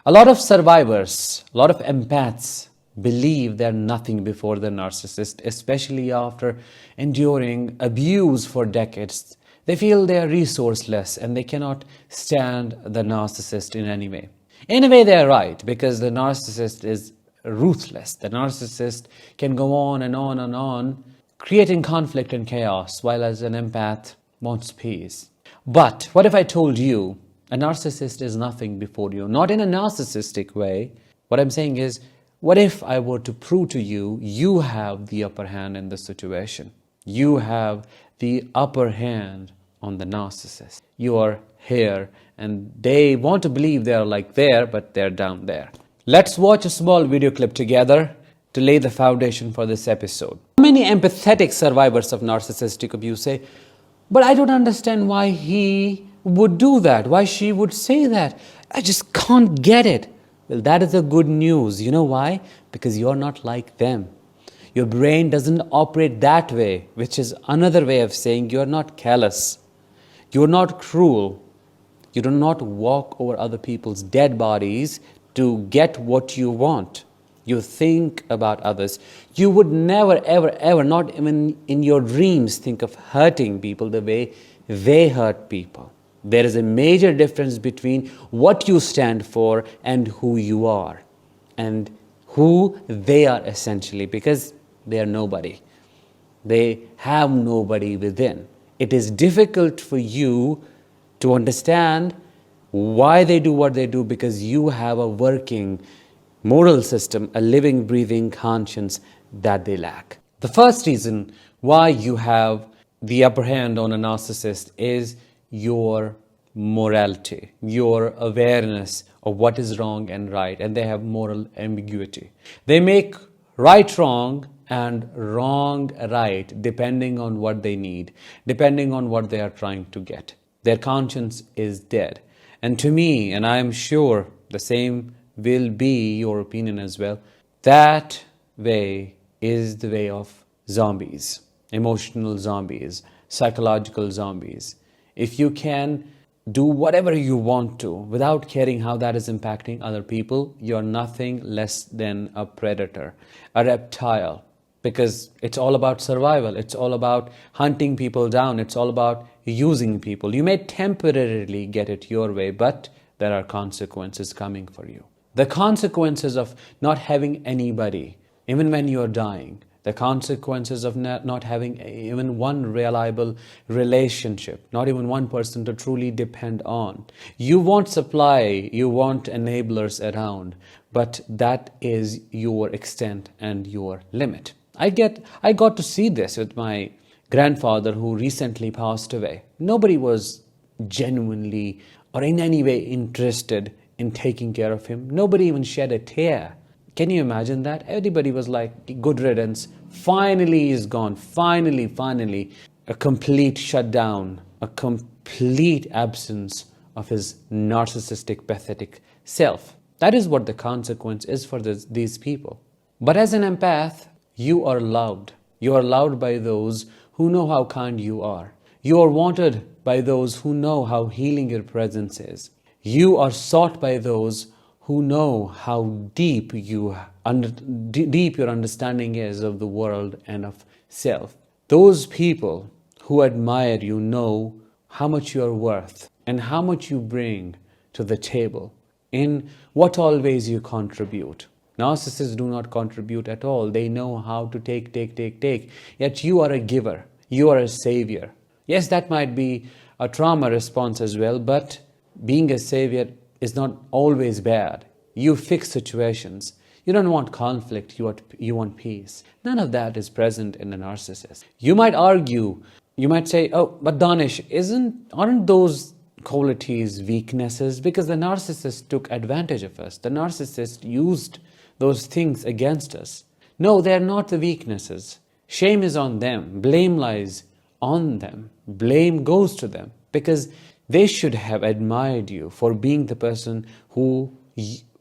A lot of survivors, a lot of empaths believe they're nothing before the narcissist, especially after enduring abuse for decades. They feel they are resourceless and they cannot stand the narcissist in any way. In a way, they're right, because the narcissist is ruthless. The narcissist can go on and on and on, creating conflict and chaos, while as an empath wants peace. But what if I told you a narcissist is nothing before you? Not in a narcissistic way. What I'm saying is, what if I were to prove to you, you have the upper hand in the situation? You have the upper hand on the narcissist. You are here and they want to believe they are like there, but they're down there. Let's watch a small video clip together to lay the foundation for this episode. Many empathetic survivors of narcissistic abuse say, but I don't understand why he would do that, why she would say that. I just can't get it. Well, that is the good news. You know why? Because you're not like them. Your brain doesn't operate that way, which is another way of saying you're not callous. You're not cruel. You do not walk over other people's dead bodies to get what you want. You think about others. You would never, ever, ever, not even in your dreams, think of hurting people the way they hurt people. There is a major difference between what you stand for and who you are, and who they are essentially, because they are nobody. They have nobody within. It is difficult for you to understand why they do what they do, because you have a working moral system, a living, breathing conscience that they lack. The first reason why you have the upper hand on a narcissist is your morality, your awareness of what is wrong and right, and they have moral ambiguity. They make right wrong and wrong right depending on what they need, depending on what they are trying to get. Their conscience is dead. And to me, and I am sure the same will be your opinion as well, that way is the way of zombies, emotional zombies, psychological zombies. If you can do whatever you want to without caring how that is impacting other people, you're nothing less than a predator, a reptile, because it's all about survival. It's all about hunting people down. It's all about using people. You may temporarily get it your way, but there are consequences coming for you. The consequences of not having anybody, even when you're dying, the consequences of not having even one reliable relationship, not even one person to truly depend on. You want supply, you want enablers around, but that is your extent and your limit. I got to see this with my grandfather who recently passed away. Nobody was genuinely or in any way interested in taking care of him. Nobody even shed a tear. Can you imagine that? Everybody was like, good riddance. Finally he's gone. Finally. A complete shutdown, a complete absence of his narcissistic, pathetic self. That is what the consequence is for these people. But as an empath, you are loved. You are loved by those who know how kind you are. You are wanted by those who know how healing your presence is. You are sought by those who know how deep your understanding is of the world and of self. Those people who admire you know how much you are worth and how much you bring to the table, in what all ways you contribute. Narcissists do not contribute at all. They know how to take. Yet you are a giver. You are a savior. Yes, that might be a trauma response as well, but being a savior is not always bad. You fix situations. You don't want conflict, you want peace. None of that is present in a narcissist. You might argue, you might say, oh, but Danish, aren't those qualities weaknesses? Because the narcissist took advantage of us. The narcissist used those things against us. No, they're not the weaknesses. Shame is on them. Blame lies on them. Blame goes to them, because they should have admired you for being the person who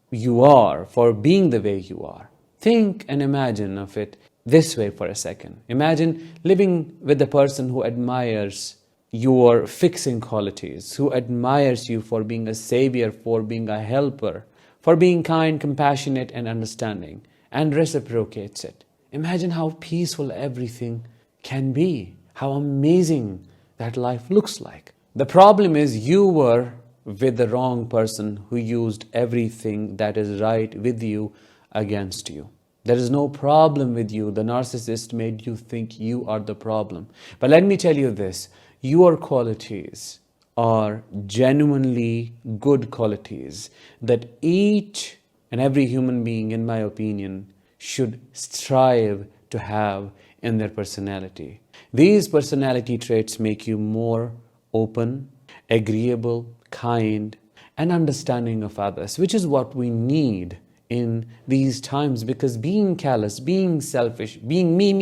you are, for being the way you are. Think and imagine of it this way for a second. Imagine living with the person who admires your fixing qualities, who admires you for being a savior, for being a helper, for being kind, compassionate, and understanding, and reciprocates it. Imagine how peaceful everything can be, how amazing that life looks like. The problem is you were with the wrong person who used everything that is right with you against you. There is no problem with you. The narcissist made you think you are the problem. But let me tell you this, your qualities are genuinely good qualities that each and every human being, in my opinion, should strive to have in their personality. These personality traits make you more open, agreeable, kind, and understanding of others, which is what we need in these times, because being callous, being selfish, being me,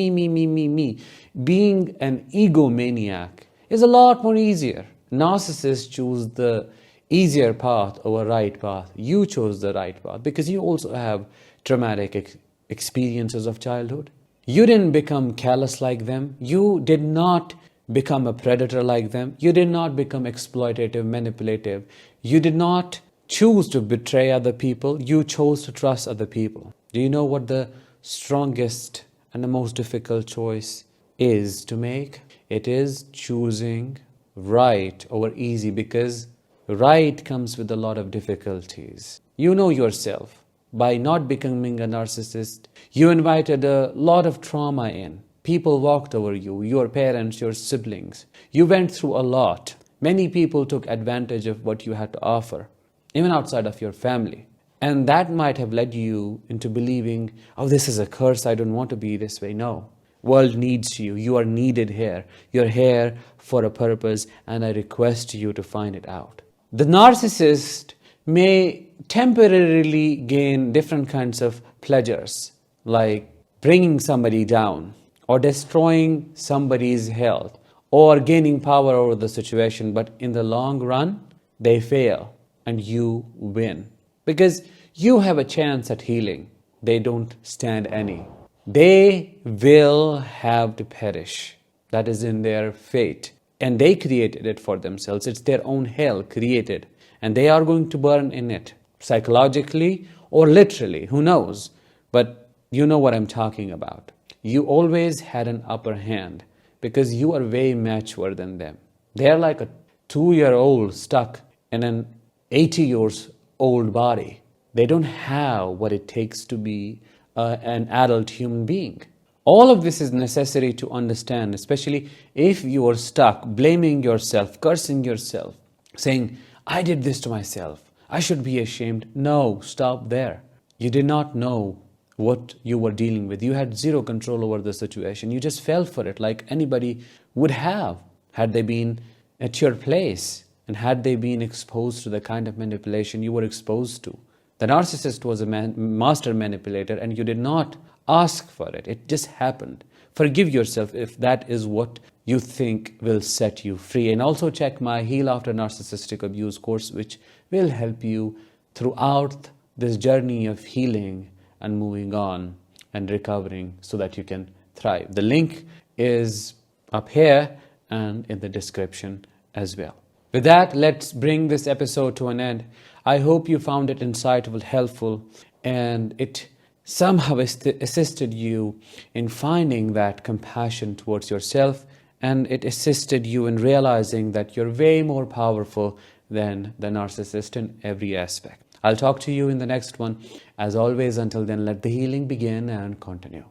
being an egomaniac is a lot more easier. Narcissists choose the easier path over right path. You chose the right path because you also have traumatic experiences of childhood. You didn't become callous like them. You did not become a predator like them. You did not become exploitative, manipulative. You did not choose to betray other people. You chose to trust other people. Do you know what the strongest and the most difficult choice is to make? It is choosing right over easy, because right comes with a lot of difficulties. You know yourself. By not becoming a narcissist, you invited a lot of trauma in. People walked over you, your parents, your siblings. You went through a lot. Many people took advantage of what you had to offer, even outside of your family. And that might have led you into believing, oh, this is a curse, I don't want to be this way. No. World needs you. You are needed here. You're here for a purpose, and I request you to find it out. The narcissist may temporarily gain different kinds of pleasures, like bringing somebody down, or destroying somebody's health, or gaining power over the situation. But in the long run, they fail and you win, because you have a chance at healing. They don't stand any. They will have to perish. That is in their fate. And they created it for themselves. It's their own hell created. And they are going to burn in it, psychologically or literally, who knows? But you know what I'm talking about. You always had an upper hand because you are way mature than them. They are like a 2-year-old stuck in an 80-year-old body. They don't have what it takes to be an adult human being. All of this is necessary to understand, especially if you are stuck blaming yourself, cursing yourself, saying, I did this to myself, I should be ashamed. No, stop there. You did not know what you were dealing with. You had zero control over the situation. You just fell for it like anybody would have had they been at your place and had they been exposed to the kind of manipulation you were exposed to. The narcissist was a master manipulator, and you did not ask for it. It just happened. Forgive yourself if that is what you think will set you free. And also check my Heal After Narcissistic Abuse course, which will help you throughout this journey of healing and moving on and recovering so that you can thrive. The link is up here and in the description as well. With that, let's bring this episode to an end. I hope you found it insightful, helpful, and it somehow assisted you in finding that compassion towards yourself, and it assisted you in realizing that you're way more powerful than the narcissist in every aspect. I'll talk to you in the next one. As always, until then, let the healing begin and continue.